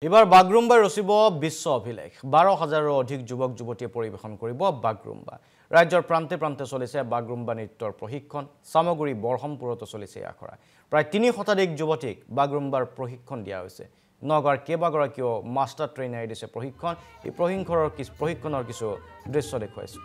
এবাৰ বাগৰুম্বা ৰচিব বিশ্ব অভিলেখ ১২,০০০ৰো অধিক যুৱক যুৱতীয়ে পৰিবেশন কৰিব বাগৰুম্বা ৰাজ্যৰ প্ৰান্তে প্ৰান্তে চলিছে বাগৰুম্বা নৃত্যৰ প্ৰশিক্ষণ সামগুৰি বৰহমপুৰতো চলিছে আখৰা প্ৰায় ৩ শতাধিক যুৱতীক বাগৰুম্বাৰ প্ৰশিক্ষণ দিয়া হৈছে নগৰ কেইবাগৰাকীও মাষ্টাৰ ট্ৰেইনাৰে দিছে প্ৰশিক্ষণ এই প্ৰশিক্ষণৰ কিছু দৃশ্য দেখুৱাইছো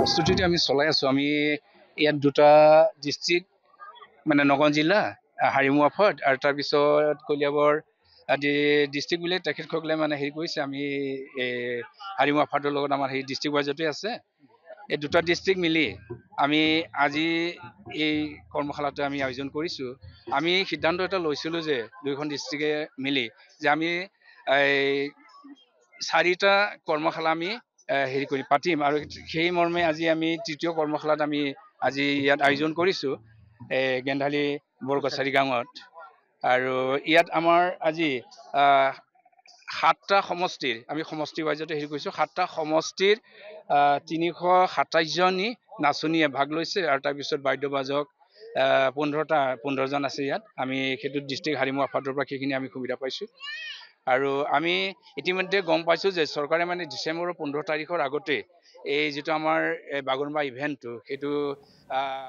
প্ৰস্তুতিটো আমি চলাই আছো আমি ইয়াত দুটা ডিস্ট্ৰিক্ট মানে নগাঁও জিলা হাৰিমুৱাফত আৰু তাৰ পিছত কলিয়াবৰ আদি ডিস্ট্ৰিক্ট বুলি তেখেতসকলে মানে হেৰি কৰিছে আমি হাৰিমুৱাফতৰ লগত আমাৰ সেই ডিস্ট্ৰিক্ট ৱাইজতে আছে এই দুটা ডিস্ট্ৰিক্ট মিলি আমি আজি এই কৰ্মশালাটো আমি আয়োজন কৰিছো আমি সিদ্ধান্ত এটা লৈছিলো যে দুইখন ডিস্ট্ৰিক্টে মিলি যে আমি 4টা কৰ্মশালা আমি হেৰি কৰি পাতিম আৰু সেই মৰ্মে আজি আমি তৃতীয় কৰ্মশালাত আমি আজি ইয়াত আয়োজন কৰিছো গেন্ধালী বৰকছাৰী গাঁৱত আৰু ইয়াত আমাৰ আজি 7টা সমষ্টিৰ আমি সমষ্টি ৱাইজতে হেৰি কৰিছো 7টা সমষ্টিৰ 327 জনী নাচনীয়ে ভাগ লৈছে আৰু তাৰ পিছত বাদ্যবাজক 15 জন আছে ইয়াত আমি সেইটো ডিস্ট্ৰিক্ট হাৰিমুৱাফাটৰ পৰা সেইখিনি আমি সুবিধা পাইছো আৰু আমি ইতিমধ্যে গম পাইছো যে চৰকাৰে মানে ডিসেম্বৰৰ 15 তাৰিখৰ আগতে এই যেটো আমাৰ বাগৰুম্বা ইভেন্টটো সেইটো